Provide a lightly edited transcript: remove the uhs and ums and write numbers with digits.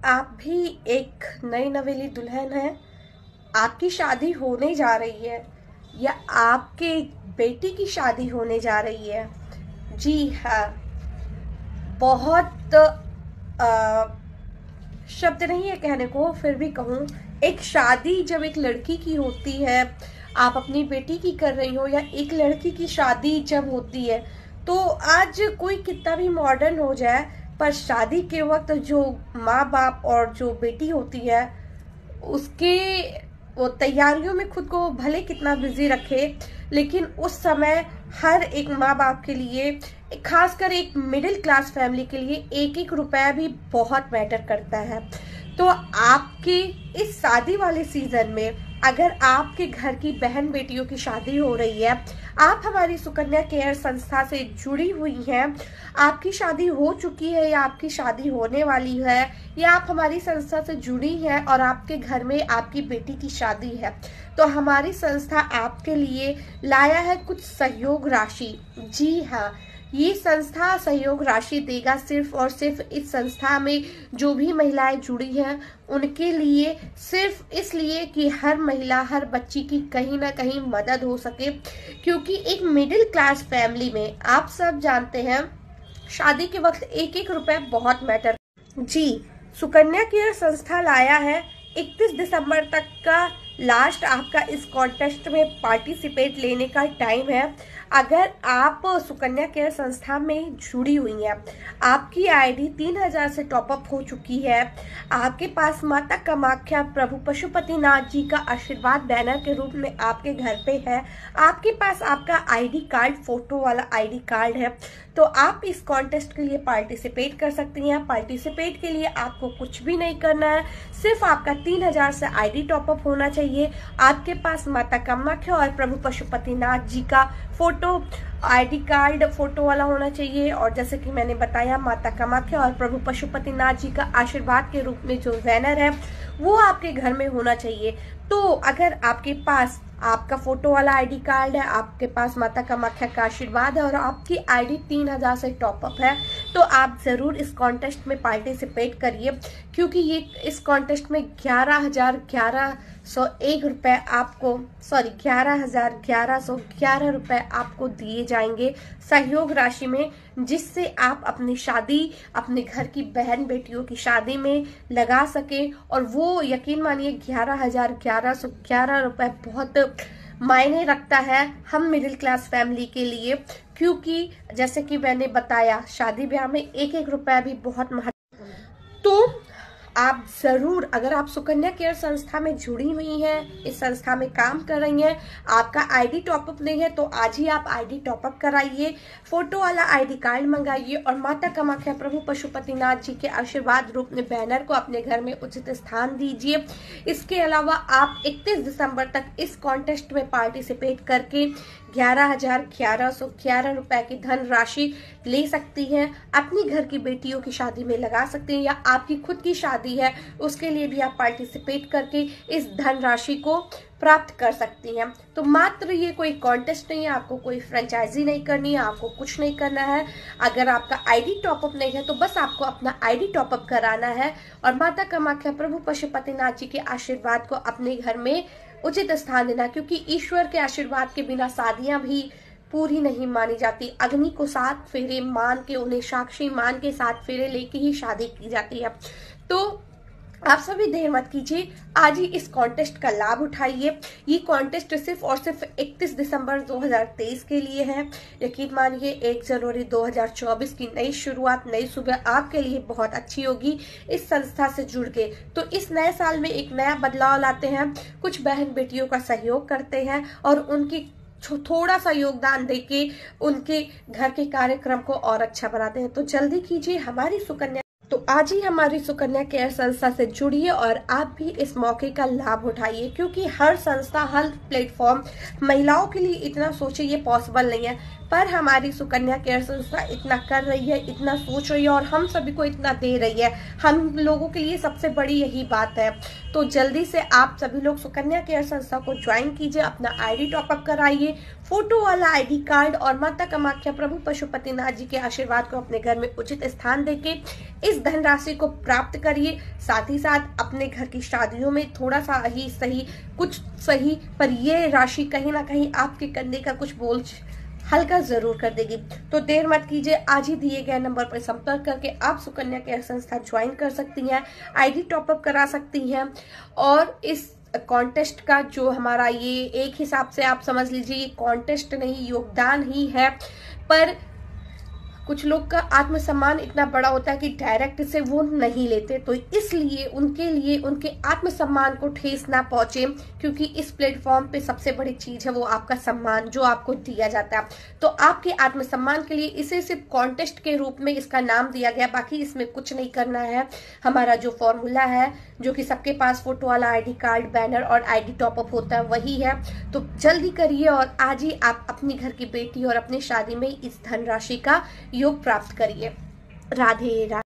आप भी एक नई नवेली दुल्हन हैं, आपकी शादी होने जा रही है या आपके बेटी की शादी होने जा रही है। जी हाँ, बहुत शब्द नहीं है कहने को, फिर भी कहूँ, एक शादी जब एक लड़की की होती है, आप अपनी बेटी की कर रही हो, या एक लड़की की शादी जब होती है, तो आज कोई कितना भी मॉडर्न हो जाए, पर शादी के वक्त जो माँ बाप और जो बेटी होती है उसके वो तैयारियों में खुद को भले कितना बिजी रखे, लेकिन उस समय हर एक माँ बाप के लिए, खासकर एक मिडिल क्लास फैमिली के लिए, एक एक रुपया भी बहुत मैटर करता है। तो आपकी इस शादी वाले सीजन में अगर आपके घर की बहन बेटियों की शादी हो रही है, आप हमारी सुकन्या केयर संस्था से जुड़ी हुई हैं, आपकी शादी हो चुकी है या आपकी शादी होने वाली है, या आप हमारी संस्था से जुड़ी हैं और आपके घर में आपकी बेटी की शादी है, तो हमारी संस्था आपके लिए लाया है कुछ सहयोग राशि। जी हाँ, ये संस्था सहयोग राशि देगा सिर्फ और सिर्फ इस संस्था में जो भी महिलाएं जुड़ी हैं उनके लिए, सिर्फ इसलिए कि हर महिला, हर बच्ची की कहीं ना कहीं मदद हो सके। क्योंकि एक मिडिल क्लास फैमिली में आप सब जानते हैं शादी के वक्त एक एक रुपए बहुत मैटर। जी, सुकन्या केयर संस्था लाया है 31 दिसंबर तक का लास्ट आपका इस कॉन्टेस्ट में पार्टिसिपेट लेने का टाइम है। अगर आप सुकन्या केयर संस्था में जुड़ी हुई हैं, आपकी आईडी 3000 से टॉपअप हो चुकी है, आपके पास माता कामाख्या प्रभु पशुपतिनाथ जी का आशीर्वाद बैनर के रूप में आपके घर पे है, आपके पास आपका आईडी कार्ड, फोटो वाला आईडी कार्ड है, तो आप इस कॉन्टेस्ट के लिए पार्टिसिपेट कर सकती हैं। पार्टिसिपेट के लिए आपको कुछ भी नहीं करना है, सिर्फ आपका 3000 से आईडी टॉपअप होना चाहिए, आपके पास माता कामाख्या और प्रभु पशुपतिनाथ जी का फोटो, आईडी कार्ड फोटो वाला होना चाहिए, और जैसे कि मैंने बताया माता कामाख्या और प्रभु पशुपतिनाथ जी का आशीर्वाद के रूप में जो बैनर है वो आपके घर में होना चाहिए। तो अगर आपके पास आपका फोटो वाला आईडी कार्ड है, आपके पास माता कामाख्या का आशीर्वाद है और आपकी आईडी 3000 से टॉपअप है, तो आप जरूर इस कॉन्टेस्ट में पार्टिसिपेट करिए। क्योंकि ये इस कॉन्टेस्ट में 11,1101 रुपए आपको, 11,1111 रुपए आपको दिए जाएंगे सहयोग राशि में, जिससे आप अपनी शादी, अपने घर की बहन बेटियों की शादी में लगा सके। और वो यकीन मानिए 11,1111 रुपए बहुत मायने रखता है हम मिडिल क्लास फैमिली के लिए। क्योंकि जैसे कि मैंने बताया, शादी ब्याह में एक एक रुपया भी बहुत महत्व। तो आप जरूर, अगर आप सुकन्या केयर संस्था में जुड़ी हुई हैं, इस संस्था में काम कर रही हैं, आपका आईडी टॉपअप नहीं है, तो आज ही आप आईडी टॉपअप कराइए, फोटो वाला आईडी कार्ड मंगाइए और माता कामाख्या प्रभु पशुपतिनाथ जी के आशीर्वाद रूप में बैनर को अपने घर में उचित स्थान दीजिए। इसके अलावा आप 31 दिसंबर तक इस कॉन्टेस्ट में पार्टिसिपेट करके 11,1111 रुपए की धन राशि ले सकती हैं, अपनी घर की बेटियों की शादी में लगा सकती हैं, या आपकी खुद की शादी है उसके लिए भी आप पार्टिसिपेट करके इस धन राशि को प्राप्त कर सकती हैं। तो मात्र ये कोई कॉन्टेस्ट नहीं है, आपको कोई फ्रेंचाइजी नहीं करनी है, आपको कुछ नहीं करना है। अगर आपका आईडी टॉपअप नहीं है तो बस आपको अपना आईडी टॉपअप कराना है और माता कामाख्या प्रभु पशुपतिनाथ जी के आशीर्वाद को अपने घर में उचित स्थान देना। क्योंकि ईश्वर के आशीर्वाद के बिना शादियां भी पूरी नहीं मानी जाती। अग्नि को 7 फेरे मान के, उन्हें साक्षी मान के 7 फेरे लेके ही शादी की जाती है। तो आप सभी देर मत कीजिए, आज ही इस कॉन्टेस्ट का लाभ उठाइए। ये कॉन्टेस्ट सिर्फ और सिर्फ 31 दिसंबर 2023 के लिए है। यकीन मानिए 1 जनवरी 2024 की नई शुरुआत, नई सुबह आपके लिए बहुत अच्छी होगी इस संस्था से जुड़ के। तो इस नए साल में एक नया बदलाव लाते हैं, कुछ बहन बेटियों का सहयोग करते हैं और उनकी थोड़ा सा योगदान देके उनके घर के कार्यक्रम को और अच्छा बनाते हैं। तो जल्दी कीजिए, हमारी सुकन्या, तो आज ही हमारी सुकन्या केयर संस्था से जुड़िए और आप भी इस मौके का लाभ उठाइए। क्योंकि हर संस्था, हर प्लेटफॉर्म महिलाओं के लिए इतना सोचे ये पॉसिबल नहीं है। पर हमारी सुकन्या केयर संस्था इतना कर रही है, इतना सोच रही है और हम सभी को इतना दे रही है। हम लोगों के लिए सबसे बड़ी यही बात है। तो जल्दी से आप सभी लोग सुकन्या केयर संस्था को ज्वाइन कीजिए, अपना आईडी टॉपअप कराइए, फोटो वाला आईडी कार्ड और माता कामाख्या प्रभु पशुपतिनाथ जी के आशीर्वाद को अपने घर में उचित स्थान देके इस धनराशि को प्राप्त करिए। साथ ही साथ अपने घर की शादियों में थोड़ा सा ही सही, कुछ सही, पर ये राशि कहीं ना कहीं आपके कंधे का कुछ बोझ हल्का जरूर कर देगी। तो देर मत कीजिए, आज ही दिए गए नंबर पर संपर्क करके आप सुकन्या केयर संस्था ज्वाइन कर सकती हैं, आईडी टॉपअप करा सकती हैं। और इस कॉन्टेस्ट का जो हमारा ये एक हिसाब से आप समझ लीजिए ये कॉन्टेस्ट नहीं, योगदान ही है। पर कुछ लोग का आत्मसम्मान इतना बड़ा होता है कि डायरेक्ट से वो नहीं लेते, तो इसलिए उनके लिए उनके आत्मसम्मान को ठेस ना पहुंचे, क्योंकि इस प्लेटफॉर्म पे सबसे बड़ी चीज है वो आपका सम्मान जो आपको दिया जाता है। तो आपके आत्मसम्मान के लिए इसे सिर्फ कॉन्टेस्ट के रूप में इसका नाम दिया गया, बाकी इसमें कुछ नहीं करना है। हमारा जो फॉर्मूला है, जो कि सबके पास फोटो वाला आईडी कार्ड, बैनर और आईडी टॉपअप होता है, वही है। तो जल्दी करिए और आज ही आप अपनी घर की बेटी और अपनी शादी में इस धनराशि का योग प्राप्त करिए। राधे राधे।